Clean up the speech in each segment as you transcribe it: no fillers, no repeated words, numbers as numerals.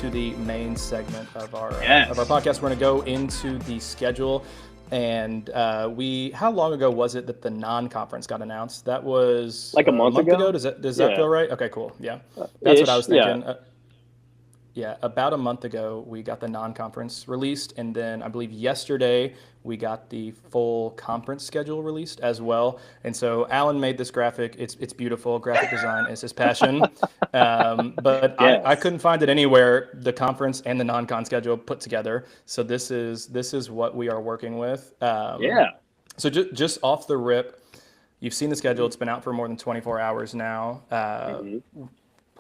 into the main segment of our Yes. podcast. We're going to go into the schedule. And how long ago was it that the non-conference got announced? That was like a month ago. Does that feel right? Okay, cool. Yeah, that's what I was Ish, thinking. Yeah, about a month ago, we got the non-conference released, and then I believe yesterday we got the full conference schedule released as well. And so Alan made this graphic. It's beautiful. Graphic design is his passion. But Yes. I couldn't find it anywhere, the conference and the non-con schedule put together. So this is what we are working with. Yeah. So just off the rip, you've seen the schedule. It's been out for more than 24 hours now.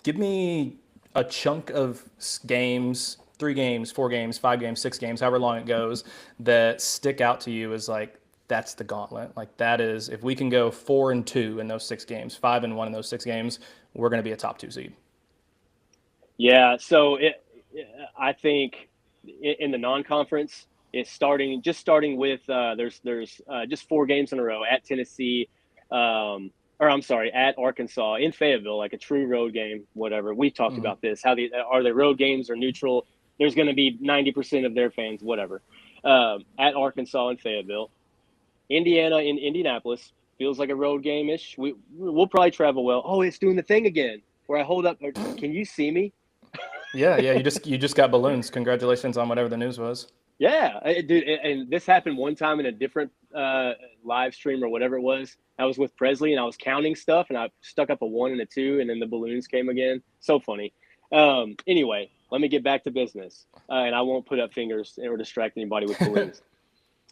Give me a chunk of games, 3 games, 4 games, 5 games, 6 games, however long it goes, that stick out to you as like, that's the gauntlet. Like that is, if we can go 4-2 in those 6 games, 5-1 in those 6 games, we're going to be a top 2 seed. Yeah. So I think in the non-conference, it's starting with there's just 4 games in a row at Tennessee, at Arkansas in Fayetteville, like a true road game, whatever. We've talked about this. Are they road games or neutral? There's going to be 90% of their fans, whatever. At Arkansas and Fayetteville, Indiana in Indianapolis feels like a road game-ish. We'll probably travel well. Oh, it's doing the thing again where I hold up. Can you see me? Yeah. You just got balloons. Congratulations on whatever the news was. Yeah, dude, and this happened one time in a different live stream or whatever it was. I was with Presley and I was counting stuff and I stuck up a 1 and a 2 and then the balloons came again. So funny. Anyway, let me get back to business and I won't put up fingers or distract anybody with balloons.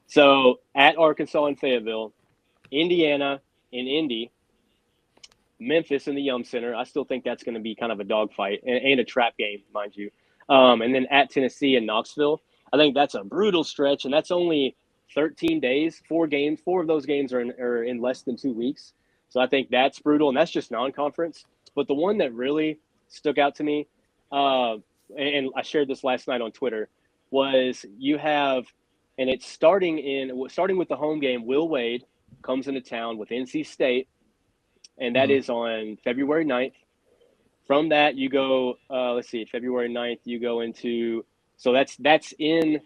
So at Arkansas and Fayetteville, Indiana in Indy, Memphis in the Yum Center. I still think that's going to be kind of a dogfight and a trap game, mind you. And then at Tennessee and Knoxville. I think that's a brutal stretch, and that's only 13 days, 4 games. 4 of those games are in less than 2 weeks. So I think that's brutal, and that's just non-conference. But the one that really stuck out to me, and I shared this last night on Twitter, was you have, and it's starting with the home game. Will Wade comes into town with NC State, and that is on February 9th. From that, you go, February 9th, you go into – so that's in,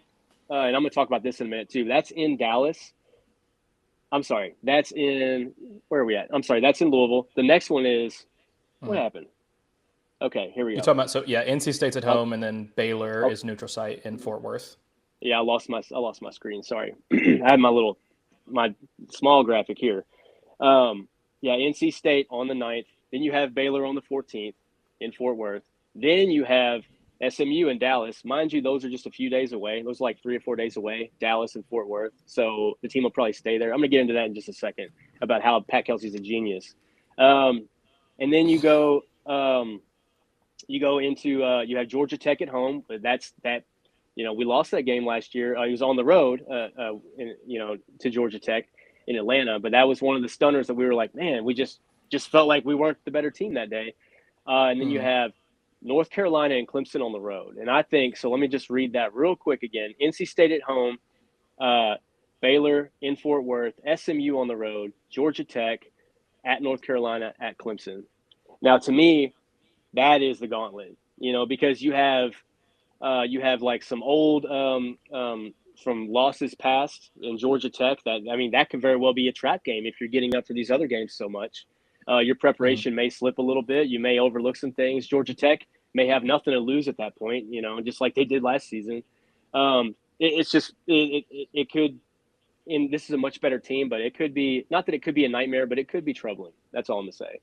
and I'm going to talk about this in a minute too. That's in Dallas. I'm sorry. That's in, where are we at? I'm sorry. That's in Louisville. The next one is, what happened? Okay, here we go. You're talking about, NC State's at home, and then Baylor is neutral site in Fort Worth. Yeah, I lost my screen. Sorry. I had my small graphic here. NC State on the 9th. Then you have Baylor on the 14th in Fort Worth. Then you have SMU and Dallas. Mind you, those are just a few days away. Those are like 3 or 4 days away, Dallas and Fort Worth. So the team will probably stay there. I'm going to get into that in just a second about how Pat Kelsey's a genius. And then you go into you have Georgia Tech at home. But we lost that game last year. He was on the road, to Georgia Tech in Atlanta. But that was one of the stunners that we were like, man, we just felt like we weren't the better team that day. And then you have North Carolina and Clemson on the road. And I think, so let me just read that real quick again. NC State at home, Baylor in Fort Worth, SMU on the road, Georgia Tech at North Carolina at Clemson. Now, to me, that is the gauntlet, because you have like some old from losses past in Georgia Tech. That could very well be a trap game if you're getting up for these other games so much. Your preparation may slip a little bit. You may overlook some things. Georgia Tech may have nothing to lose at that point, just like they did last season. It could, and this is a much better team, but it could be, not that it could be a nightmare, but it could be troubling. That's all I'm going to say.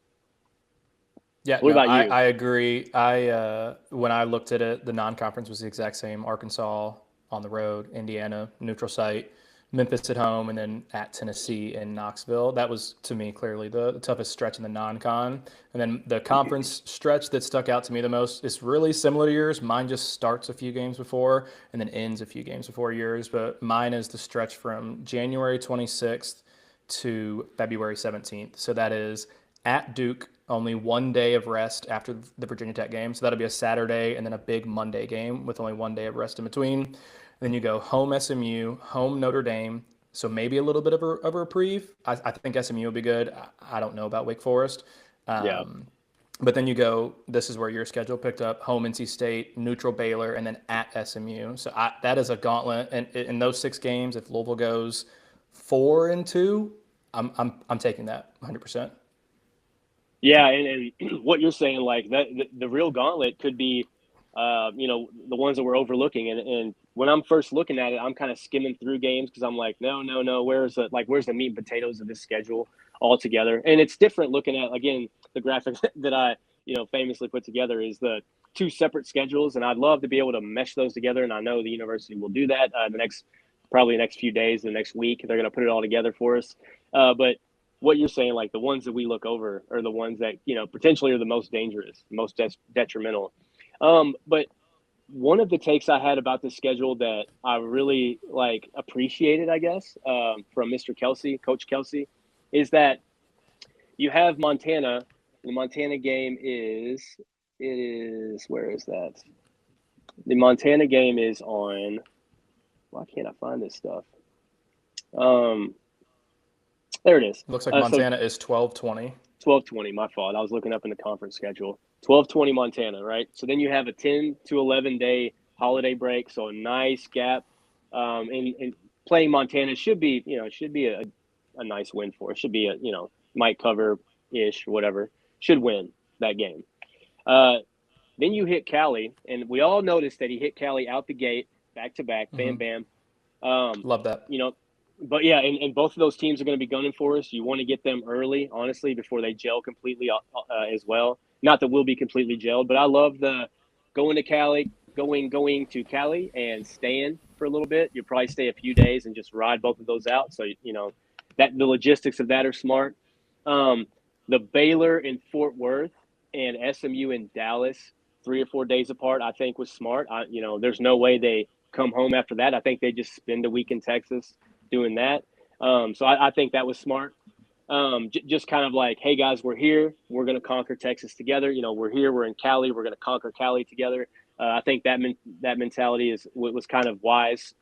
Yeah, what about you? I agree. When I looked at it, the non-conference was the exact same. Arkansas on the road, Indiana, neutral site, Memphis at home, and then at Tennessee in Knoxville. That was, to me, clearly the toughest stretch in the non-con. And then the conference stretch that stuck out to me the most is really similar to yours. Mine just starts a few games before and then ends a few games before yours. But mine is the stretch from January 26th to February 17th. So that is at Duke, only 1 day of rest after the Virginia Tech game. So that'll be a Saturday and then a big Monday game with only 1 day of rest in between. Then you go home SMU, home Notre Dame. So maybe a little bit of a reprieve. I think SMU will be good. I don't know about Wake Forest. Yeah. But then you go, this is where your schedule picked up: home NC State, neutral Baylor, and then at SMU. So that is a gauntlet. And in those 6 games, if Louisville goes 4-2, I'm taking that 100%. Yeah, and what you're saying, like that, the real gauntlet could be, the ones that we're overlooking. And when I'm first looking at it, I'm kind of skimming through games because I'm like, no, where's the meat and potatoes of this schedule altogether? And it's different looking at, again, the graphics that I famously put together is the 2 separate schedules, and I'd love to be able to mesh those together. And I know the university will do that probably the next few days, the next week. They're going to put it all together for us, but what you're saying, like the ones that we look over are the ones that, potentially are the most dangerous, most detrimental. But one of the takes I had about the schedule that I really appreciated, I guess, from Mr. Kelsey, Coach Kelsey, is that you have Montana. The Montana game where is that? The Montana game is on, why can't I find this stuff? There it is. Looks like Montana is 12-20. 12-20, my fault. I was looking up in the conference schedule. 12-20 Montana, right? So then you have a 10 to 11 day holiday break, so a nice gap. And playing Montana should be a nice win for us. Should be might cover-ish or whatever. Should win that game. Then you hit Cali, and we all noticed that he hit Cali out the gate, back-to-back, bam, bam. Love that. But yeah, and both of those teams are going to be gunning for us. You want to get them early, honestly, before they gel completely as well. Not that we'll be completely gelled, but I love the going to Cali and staying for a little bit. You'll probably stay a few days and just ride both of those out. So, that the logistics of that are smart. The Baylor in Fort Worth and SMU in Dallas, 3 or 4 days apart, I think was smart. There's no way they come home after that. I think they just spend a week in Texas doing that. So I think that was smart. Just kind of like, hey guys, we're here. We're going to conquer Texas together. We're here. We're in Cali. We're going to conquer Cali together. I think that mentality was kind of wise.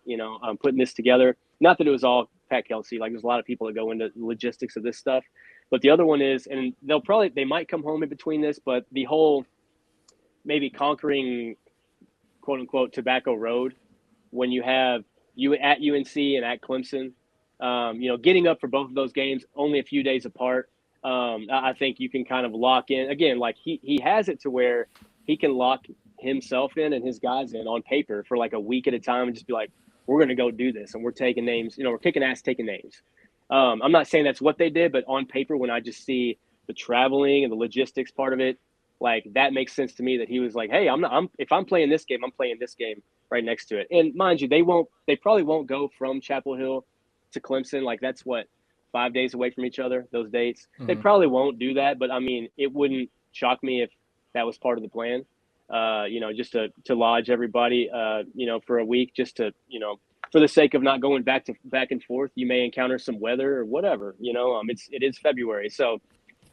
Putting this together. Not that it was all Pat Kelsey. Like there's a lot of people that go into the logistics of this stuff. But the other one is, and they might come home in between this, but the whole maybe conquering quote unquote Tobacco Road when you have you at UNC and at Clemson, getting up for both of those games only a few days apart. I think you can kind of lock in again, like he has it to where he can lock himself in and his guys in on paper for like a week at a time and just be like, we're going to go do this. And we're taking names, we're kicking ass, taking names. I'm not saying that's what they did, but on paper, when I just see the traveling and the logistics part of it, like that makes sense to me that he was like, hey, if I'm playing this game, I'm playing this game right next to it. And mind you, they probably won't go from Chapel Hill to Clemson. Like that's 5 days away from each other, those dates. Mm-hmm. They probably won't do that, but I mean, it wouldn't shock me if that was part of the plan, just to lodge everybody, for a week, just to, for the sake of not going back and forth. You may encounter some weather or whatever, it is February. So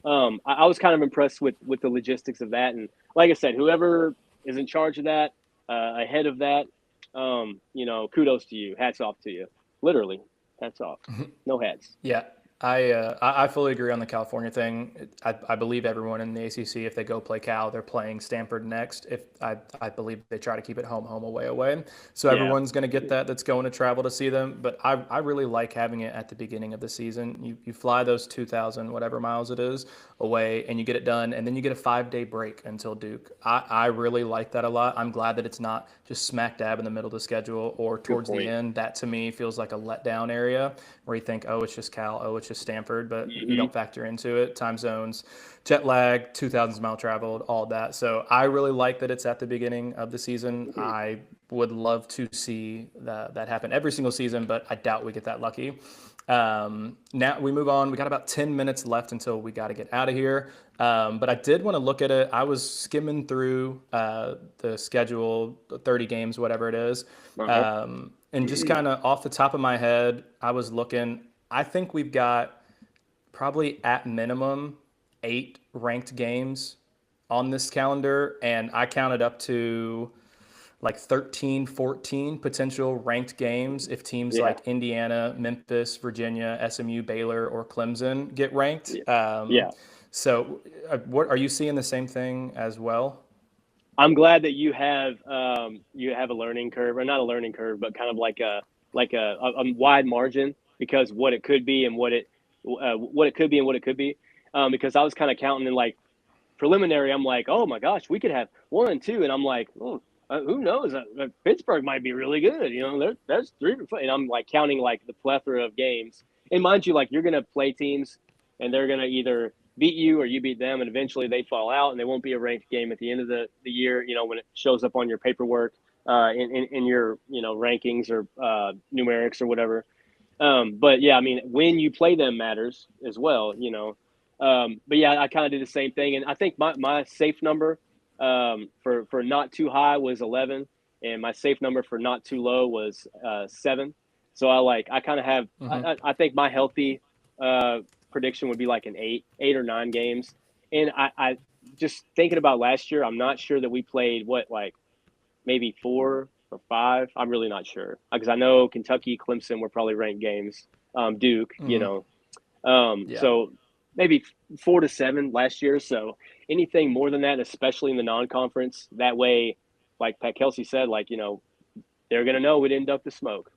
I was kind of impressed with the logistics of that. And like I said, whoever is in charge of that, ahead of that, kudos to you. Hats off to you. Literally, hats off. No hats. Yeah. I fully agree on the California thing. I believe everyone in the ACC, if they go play Cal, they're playing Stanford next. If I believe they try to keep it home, away. So everyone's going to get that's going to travel to see them. But I really like having it at the beginning of the season. You fly those 2,000 whatever miles it is away, and you get it done, and then you get a 5-day break until Duke. I really like that a lot. I'm glad that it's not just smack dab in the middle of the schedule or towards the end. That to me feels like a letdown area where you think, oh, it's just Cal, oh, it's just Stanford, but you don't factor into it. Time zones, jet lag, 2,000 miles traveled, all that. So I really like that it's at the beginning of the season. I would love to see that happen every single season, but I doubt we get that lucky. Now we move on. We got about 10 minutes left until we got to get out of here. But I did want to look at it. I was skimming through the schedule, 30 games, whatever it is. And just kind of off the top of my head, I was looking. I think we've got probably at minimum 8 ranked games on this calendar. And I counted up to like 13, 14 potential ranked games if teams like Indiana, Memphis, Virginia, SMU, Baylor, or Clemson get ranked. So, what are you seeing the same thing as well? I'm glad that you have a learning curve, or not a learning curve, but kind of like a wide margin, because what it could be and what it could be and what it could be. Because I was kind of counting, and like preliminary, I'm like, oh my gosh, we could have 1 and 2, and I'm like, oh, who knows? Pittsburgh might be really good. You know, there's 3, and I'm like counting like the plethora of games. And mind you, like you're gonna play teams, and they're gonna either beat you or you beat them, and eventually they fall out, and they won't be a ranked game at the end of the year. You know, when it shows up on your paperwork, in your rankings or numerics or whatever. But yeah, I mean, when you play them matters as well. But yeah, I kind of did the same thing, and I think my safe number for not too high was 11, and my safe number for not too low was 7. So I kind of have I think my healthy prediction would be like an 8 or 9 games. And I just thinking about last year, I'm not sure that we played like maybe 4 or 5. I'm really not sure, because I know Kentucky, Clemson were probably ranked games. Duke, Yeah. So maybe 4 to 7 last year. So anything more than that, especially in the non-conference, that way, like Pat Kelsey said, like, they're going to know we didn't duck the smoke.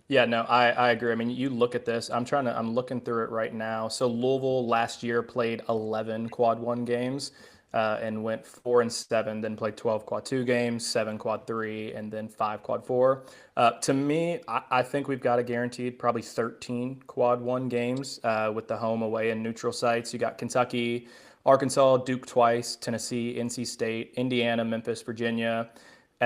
Yeah, no, I agree. I mean, you look at this. I'm looking through it right now. So Louisville last year played 11 quad 1 games, and went 4 and 7. Then played 12 quad 2 games, 7 quad 3, and then 5 quad 4. To me, I think we've got a guaranteed probably 13 quad 1 games, with the home, away, and neutral sites. You got Kentucky, Arkansas, Duke twice, Tennessee, NC State, Indiana, Memphis, Virginia,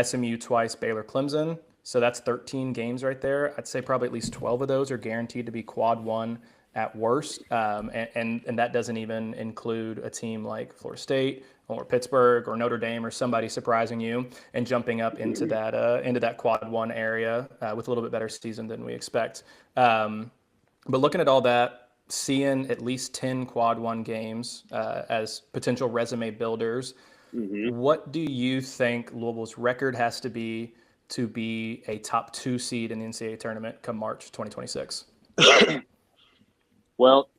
SMU twice, Baylor, Clemson. So that's 13 games right there. I'd say probably at least 12 of those are guaranteed to be quad 1 at worst. And that doesn't even include a team like Florida State or Pittsburgh or Notre Dame or somebody surprising you and jumping up into that quad 1 area, with a little bit better season than we expect. But looking at all that, seeing at least 10 quad 1 games as potential resume builders, what do you think Louisville's record has to be a top 2 seed in the NCAA tournament come March 2026? Well,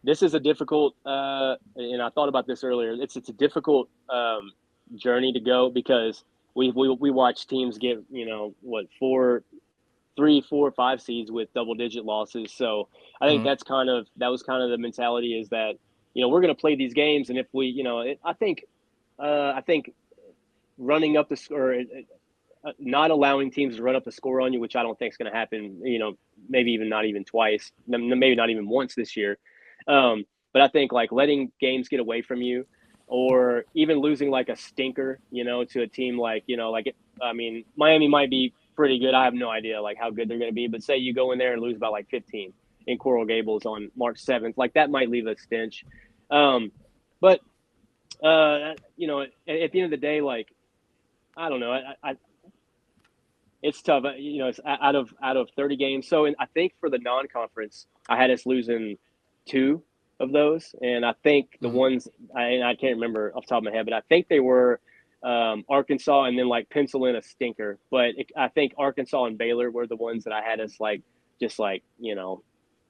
this is a difficult, and I thought about this earlier. It's a difficult journey to go, because we watch teams get 3, 4, 5 seeds with double-digit losses. So I think that was kind of the mentality, is that we're going to play these games, and if we I think running up the score. Not allowing teams to run up the score on you, which I don't think is going to happen, maybe even not even twice, maybe not even once this year. But I think like letting games get away from you, or even losing like a stinker, to a team like, Miami might be pretty good. I have no idea like how good they're going to be, but say you go in there and lose by like 15 in Coral Gables on March 7th, like that might leave a stench. But at the end of the day, like, I don't know. It's tough, it's out of 30 games. So I think for the non-conference, I had us losing 2 of those. And I think the ones, I can't remember off the top of my head, but I think they were Arkansas, and then like pencil in a stinker. But I think Arkansas and Baylor were the ones that I had us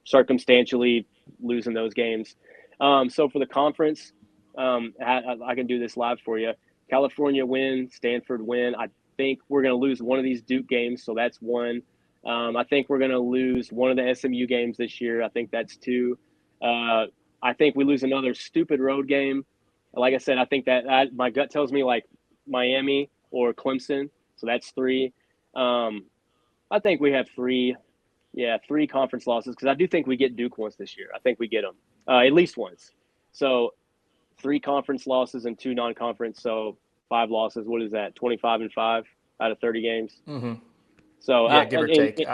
circumstantially losing those games. So for the conference, I can do this live for you. California win, Stanford win. I think we're going to lose one of these Duke games, so that's 1. I think we're going to lose one of the SMU games this year. I think that's 2. I think we lose another stupid road game. Like I said, I think that my gut tells me like Miami or Clemson, so that's 3. I think we have 3 conference losses, because I do think we get Duke once this year. I think we get them at least once. So 3 conference losses and 2 non-conference, so 5 losses. What is that? 25 and 5 out of 30 games. So yeah, give or take.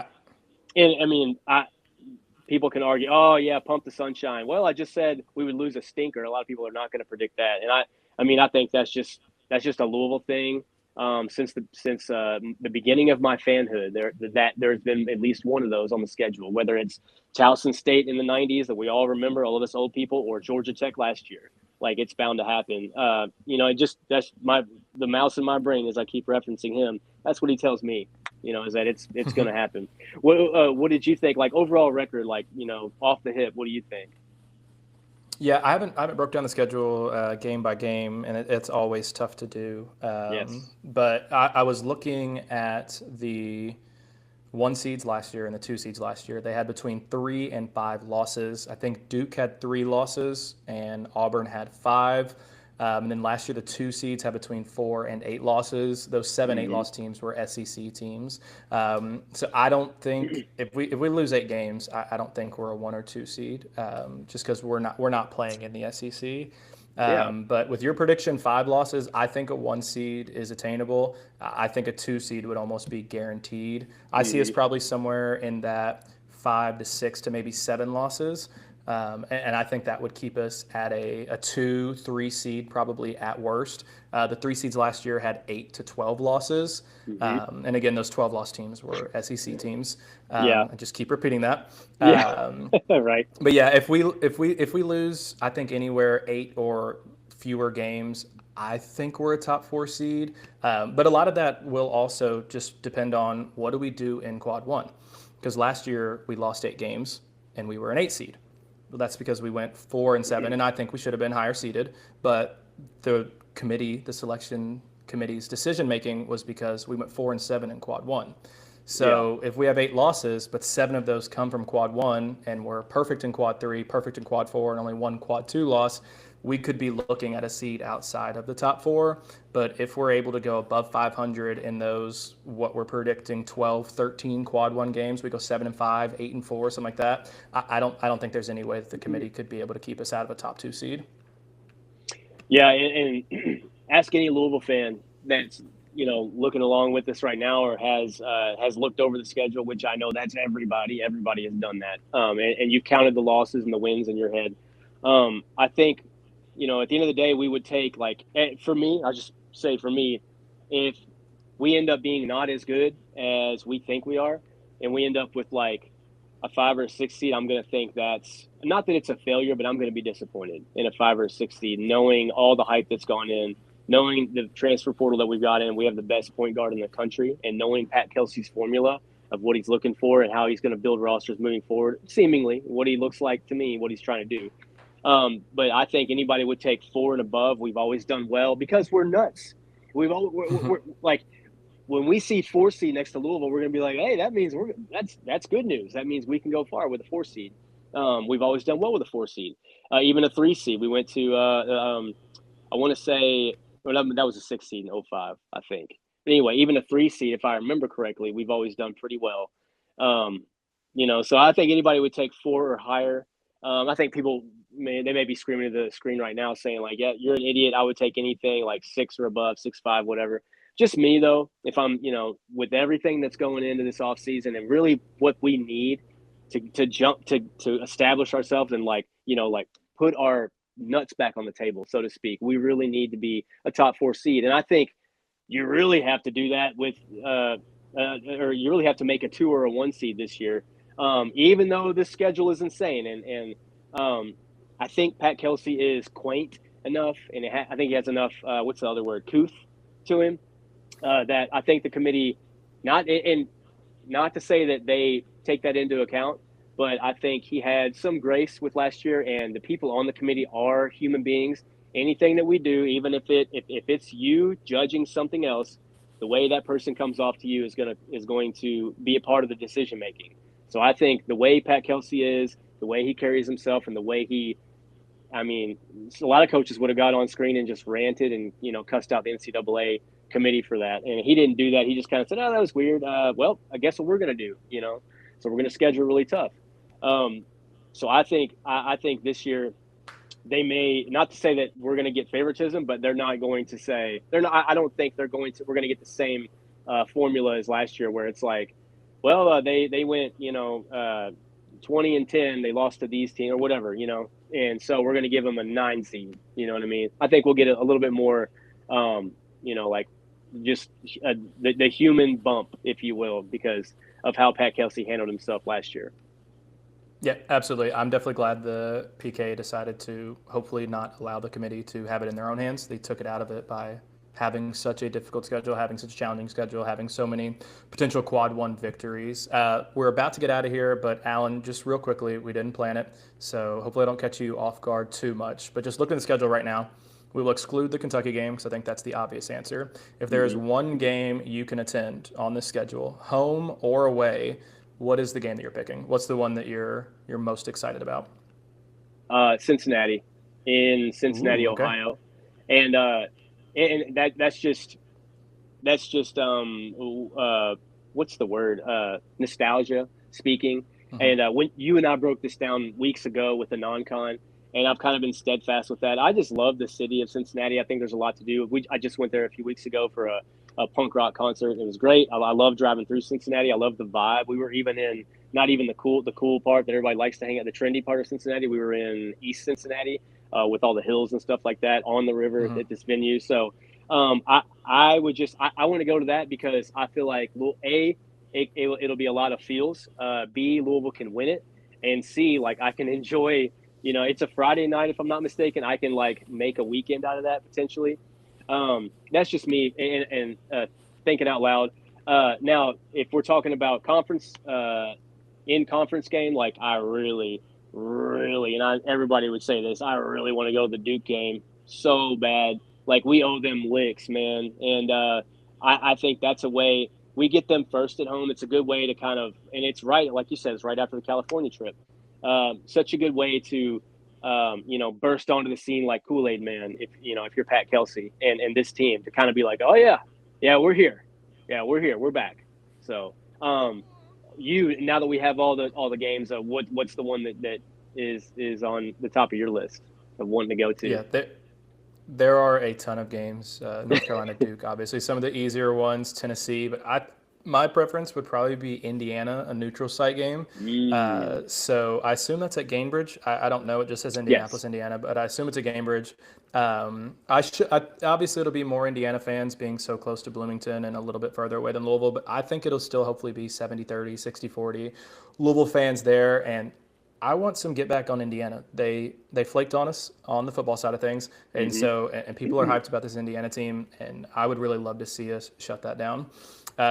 People can argue, oh yeah, pump the sunshine. Well, I just said we would lose a stinker. A lot of people are not going to predict that, and I think that's just a Louisville thing. Since the beginning of my fanhood, there's been at least one of those on the schedule, whether it's Towson State in the 90s that we all remember, all of us old people, or Georgia Tech last year. Like, it's bound to happen. That's the mouse in my brain as I keep referencing him. That's what he tells me, is that it's going to happen. What did you think? Like, overall record, like, off the hip, what do you think? Yeah, I haven't broke down the schedule game by game, and it's always tough to do. Yes. But I was looking at the one seeds last year and the two seeds last year. They had between 3 and 5 losses. I think Duke had 3 losses and Auburn had 5. And then last year, the two seeds had between 4 and 8 losses. Those 7, 8 loss teams were SEC teams. So I don't think if we lose 8 games, I don't think we're a 1 or 2 seed, just because we're not playing in the SEC. Yeah. But with your prediction, 5 losses, I think a 1 seed is attainable. I think a 2 seed would almost be guaranteed. I see us probably somewhere in that 5 to 6 to maybe 7 losses. And I think that would keep us at a 2, 3 seed probably at worst. The 3 seeds last year had 8 to 12 losses. And again, those 12 loss teams were SEC teams. Yeah. I just keep repeating that. Yeah. Right. But yeah, if we lose, I think anywhere 8 or fewer games, I think we're a top 4 seed. But a lot of that will also just depend on what do we do in quad one, because last year we lost 8 games and we were an 8 seed. Well, that's because we went 4 and 7, and I think we should have been higher seeded. But the selection committee's decision making was because we went 4 and 7 in quad one. So if we have 8 losses, but 7 of those come from quad one, and we're perfect in quad three, perfect in quad four, and only 1 quad 2 loss, we could be looking at a seed outside of the top 4. But if we're able to go above 500 in those, what we're predicting, 12, 13 quad 1 games, we go 7-5, 8-4, something like that. I don't think there's any way that the committee could be able to keep us out of a top 2 seed. Yeah, and ask any Louisville fan that's looking along with us right now, or has looked over the schedule, which I know that's everybody. Everybody has done that, and you've counted the losses and the wins in your head. I think, at the end of the day, we would take, for me, I'll just say for me, if we end up being not as good as we think we are, and we end up with like a 5 or a 6 seed, I'm going to think that's not that it's a failure, but I'm going to be disappointed in a 5 or a 6 seed, knowing all the hype that's gone in, knowing the transfer portal that we've got in. We have the best point guard in the country, and knowing Pat Kelsey's formula of what he's looking for and how he's going to build rosters moving forward, seemingly what he looks like to me, what he's trying to do. But I think anybody would take 4 and above. We've always done well because we're nuts. We're like, when we see 4 seed next to Louisville, we're going to be like, hey, that means that's good news. That means we can go far with a 4 seed. We've always done well with a 4 seed, even a 3 seed. We went to I want to say that was a 6 seed in 05, I think. But anyway, even a 3 seed, if I remember correctly, we've always done pretty well. So I think anybody would take 4 or higher. I think people may be screaming at the screen right now saying like, yeah, you're an idiot. I would take anything like 6 or above, 6.5, whatever. Just me though, if I'm, with everything that's going into this off season and really what we need to jump to establish ourselves and put our nuts back on the table, so to speak, we really need to be a top 4 seed. And I think you really have to do that with, or you really have to make a 2 or a 1 seed this year. Even though the schedule is insane. And I think Pat Kelsey is quaint enough, and I think he has enough, what's the other word, couth to him, that I think the committee, not to say that they take that into account, but I think he had some grace with last year, and the people on the committee are human beings. Anything that we do, even if it's you judging something else, the way that person comes off to you is going to be a part of the decision making. So I think the way Pat Kelsey is, the way he carries himself, and the way a lot of coaches would have got on screen and just ranted and, cussed out the NCAA committee for that. And he didn't do that. He just kind of said, oh, that was weird. Well, I guess what we're going to do, so we're going to schedule really tough. So I think this year they may, not to say that we're going to get favoritism, but they're not going to say, I don't think we're going to get the same formula as last year where it's like, well, they went, 20 and 10, they lost to these teams or whatever, and so we're going to give them a 9 seed. You know what I mean? I think we'll get a little bit more, just the human bump, if you will, because of how Pat Kelsey handled himself last year. Yeah, absolutely. I'm definitely glad the PK decided to hopefully not allow the committee to have it in their own hands. They took it out of it by having such a difficult schedule, having such a challenging schedule, having so many potential quad one victories. We're about to get out of here, but Alan, just real quickly, we didn't plan it, so hopefully I don't catch you off guard too much. But just looking at the schedule right now, we will exclude the Kentucky game because I think that's the obvious answer. If there is one game you can attend on this schedule, home or away, what is the game that you're picking? What's the one that you're most excited about? Cincinnati, in Cincinnati, Ooh, okay. Ohio, and that's just what's the word? Nostalgia speaking. Mm-hmm. And when you and I broke this down weeks ago with the non-con, and I've kind of been steadfast with that. I just love the city of Cincinnati. I think there's a lot to do. I just went there a few weeks ago for a punk rock concert. It was great. I love driving through Cincinnati. I love the vibe. We were even in not even the cool part that everybody likes to hang out, the trendy part of Cincinnati. We were in East Cincinnati with all the hills and stuff like that on the river at this venue. So I want to go to that because I feel like it'll be a lot of feels. B, Louisville can win it, and C, like I can enjoy. You know, it's a Friday night, if I'm not mistaken. I can like make a weekend out of that potentially. That's just me and thinking out loud. Now, if we're talking about conference game, like I really, and everybody would say this, I really want to go to the Duke game so bad. Like we owe them licks, man. And I think that's a way we get them first at home. It's a good way to kind of, and it's right, like you said, it's right after the California trip. Such a good way to, burst onto the scene like Kool-Aid Man. If you're Pat Kelsey and this team to kind of be like, oh yeah, we're here. Yeah, we're here. We're back. So, now that we have all the games, what's the one that is on the top of your list of wanting to go to? Yeah, there are a ton of games. North Carolina, Duke, obviously some of the easier ones, Tennessee, but my preference would probably be Indiana, a neutral site game. So I assume that's at Gainbridge. I don't know. It just says Indianapolis, yes. Indiana, but I assume it's at Gainbridge. Obviously, it'll be more Indiana fans being so close to Bloomington and a little bit further away than Louisville, but I think it'll still hopefully be 70-30, 60-40 Louisville fans there. And I want some get back on Indiana. They flaked on us on the football side of things, and and people are hyped about this Indiana team, and I would really love to see us shut that down.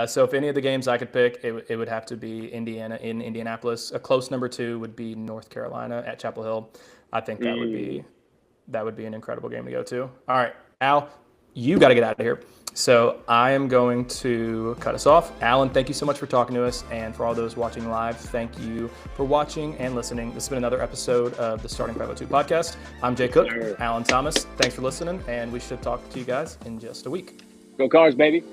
So if any of the games I could pick, it would have to be Indiana in Indianapolis. A close number 2 would be North Carolina at Chapel Hill. I think that would be an incredible game to go to. All right, Al, you got to get out of here. So I am going to cut us off. Alan, thank you so much for talking to us. And for all those watching live, thank you for watching and listening. This has been another episode of the Starting 502 Podcast. I'm Jay Cook, Alan Thomas. Thanks for listening, and we should talk to you guys in just a week. Go Cars, baby.